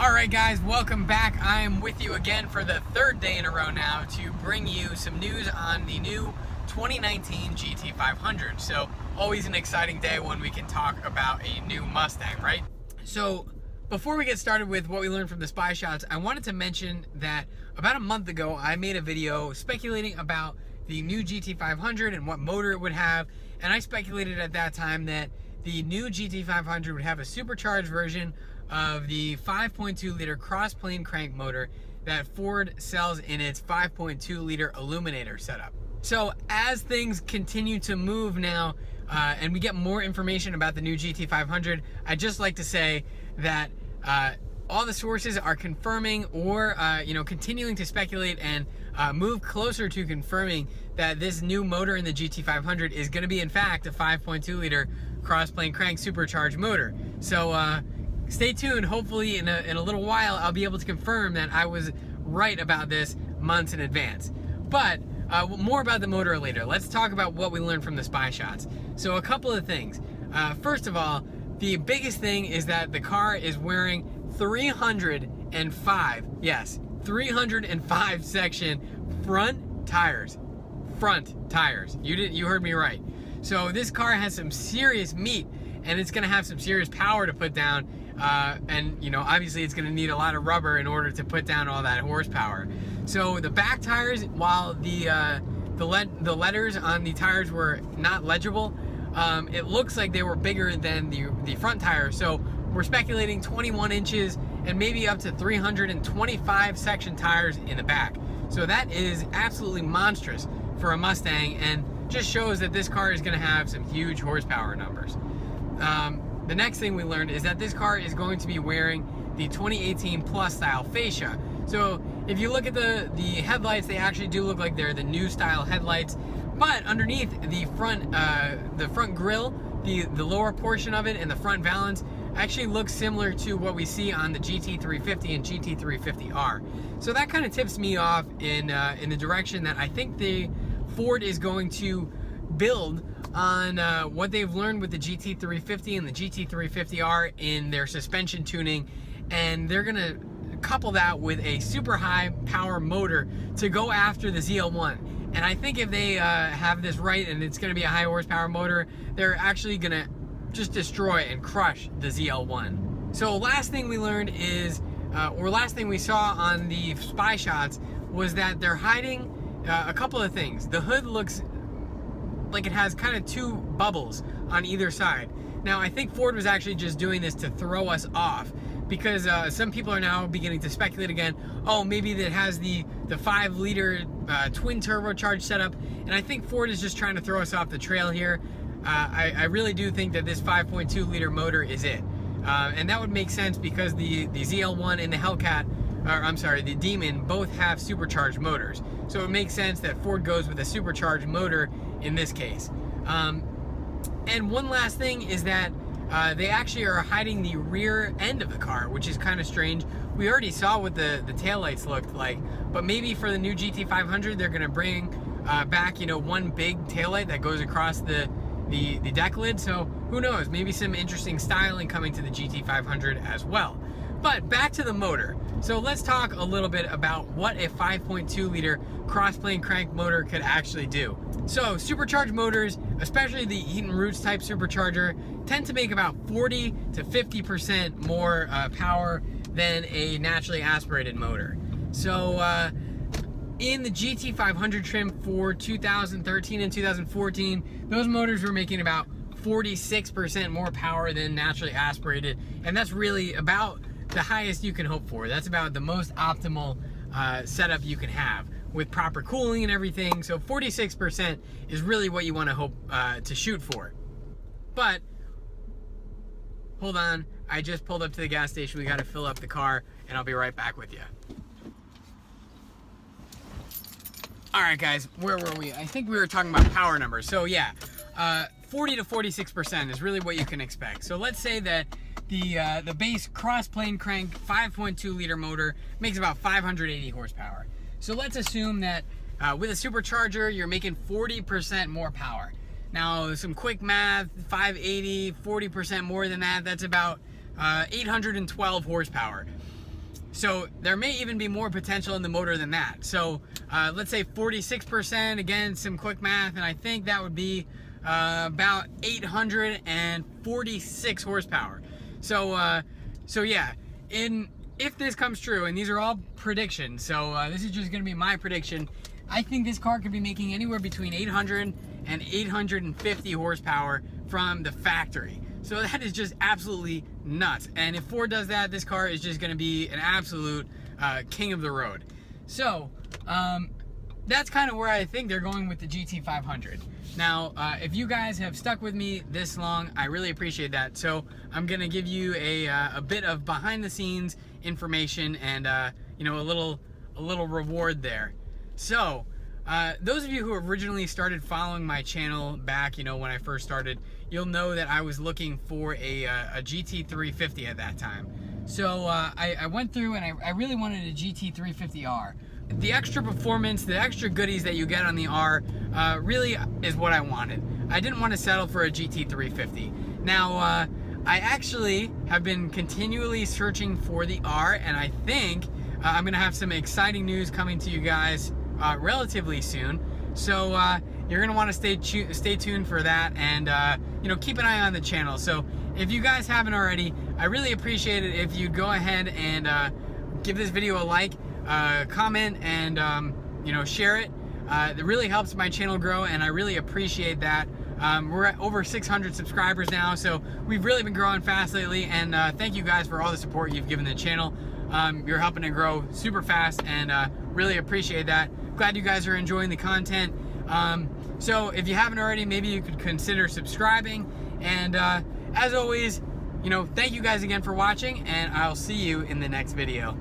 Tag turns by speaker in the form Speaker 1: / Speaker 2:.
Speaker 1: Alright guys, welcome back. I am with you again for the third day in a row now to bring you some news on the new 2019 GT500. So always an exciting day when we can talk about a new Mustang, right? So before we get started with what we learned from the spy shots, I wanted to mention that about a month ago I made a video speculating about the new GT500 and what motor it would have, and I speculated at that time that the new GT500 would have a supercharged version of the 5.2 liter cross-plane crank motor that Ford sells in its 5.2 liter Illuminator setup. So as things continue to move now and we get more information about the new GT500, I'd just like to say that all the sources are confirming or continuing to speculate and move closer to confirming that this new motor in the GT500 is going to be in fact a 5.2 liter cross-plane crank supercharged motor. So stay tuned. Hopefully in a little while I'll be able to confirm that I was right about this months in advance. But more about the motor later. Let's talk about what we learned from the spy shots. So a couple of things. First of all, the biggest thing is that the car is wearing 305, yes, 305 section front tires. Front tires. You heard me right. So this car has some serious meat, and it's going to have some serious power to put down. And obviously it's going to need a lot of rubber in order to put down all that horsepower. So the back tires, while the letters on the tires were not legible, it looks like they were bigger than the front tires. So we're speculating 21 inches and maybe up to 325 section tires in the back. So that is absolutely monstrous for a Mustang, and just shows that this car is going to have some huge horsepower numbers. The next thing we learned is that this car is going to be wearing the 2018 Plus style fascia. So if you look at the headlights, they actually do look like they're the new style headlights, but underneath the front grille, the lower portion of it and the front valance actually looks similar to what we see on the GT350 and GT350R. So that kind of tips me off in the direction that I think the Ford is going to build on what they've learned with the GT350 and the GT350R in their suspension tuning, and they're gonna couple that with a super high power motor to go after the ZL1. And I think if they have this right and it's gonna be a high horsepower motor, they're actually gonna just destroy and crush the ZL1. So last thing we learned is, or last thing we saw on the spy shots, was that they're hiding a couple of things. The hood looks like it has kind of two bubbles on either side. Now I think Ford was actually just doing this to throw us off, because some people are now beginning to speculate again, oh, maybe that has the 5 liter twin turbocharged setup, and I think Ford is just trying to throw us off the trail here. I really do think that this 5.2 liter motor is it, and that would make sense because the ZL1 and the Hellcat, or I'm sorry, the Demon, both have supercharged motors. So it makes sense that Ford goes with a supercharged motor in this case. And one last thing is that they actually are hiding the rear end of the car, which is kind of strange. We already saw what the taillights looked like, but maybe for the new GT500 they're going to bring back, one big taillight that goes across the deck lid. So who knows, maybe some interesting styling coming to the GT500 as well. But back to the motor. So let's talk a little bit about what a 5.2 liter cross-plane crank motor could actually do. So supercharged motors, especially the Eaton Roots type supercharger, tend to make about 40 to 50% more power than a naturally aspirated motor. So in the GT500 trim for 2013 and 2014, those motors were making about 46% more power than naturally aspirated, and that's really about the highest you can hope for. That's about the most optimal setup you can have with proper cooling and everything. So 46% is really what you want to hope to shoot for. But hold on, I just pulled up to the gas station. We got to fill up the car, and I'll be right back with you. All right, guys, where were we? I think we were talking about power numbers. So yeah, 40 to 46% is really what you can expect. So let's say that the base cross-plane crank 5.2 liter motor makes about 580 horsepower. So let's assume that with a supercharger, you're making 40% more power. Now, some quick math, 580, 40% more than that, that's about 812 horsepower. So there may even be more potential in the motor than that. So let's say 46%, again, some quick math, and I think that would be about 846 horsepower. So yeah, if this comes true, and these are all predictions, so this is just gonna be my prediction, I think this car could be making anywhere between 800 and 850 horsepower from the factory. So that is just absolutely nuts. And if Ford does that, this car is just gonna be an absolute king of the road. So that's kind of where I think they're going with the GT500. Now, if you guys have stuck with me this long, I really appreciate that. So I'm gonna give you a bit of behind the scenes information and you know, a little reward there. So those of you who originally started following my channel back, you know, when I first started, you'll know that I was looking for a GT350 at that time. So I went through and I really wanted a GT350R. The extra performance, the extra goodies that you get on the R really is what I wanted. I didn't want to settle for a GT350. Now, I actually have been continually searching for the R, and I think I'm gonna have some exciting news coming to you guys relatively soon. So you're gonna want to stay tuned for that, and you know, keep an eye on the channel. So if you guys haven't already, I really appreciate it if you'd go ahead and give this video a like, comment, and you know, share it. It really helps my channel grow, and I really appreciate that. We're at over 600 subscribers now, so we've really been growing fast lately, and thank you guys for all the support you've given the channel. You're helping to grow super fast, and really appreciate that. Glad you guys are enjoying the content. So if you haven't already, maybe you could consider subscribing, and as always, you know, thank you guys again for watching, and I'll see you in the next video.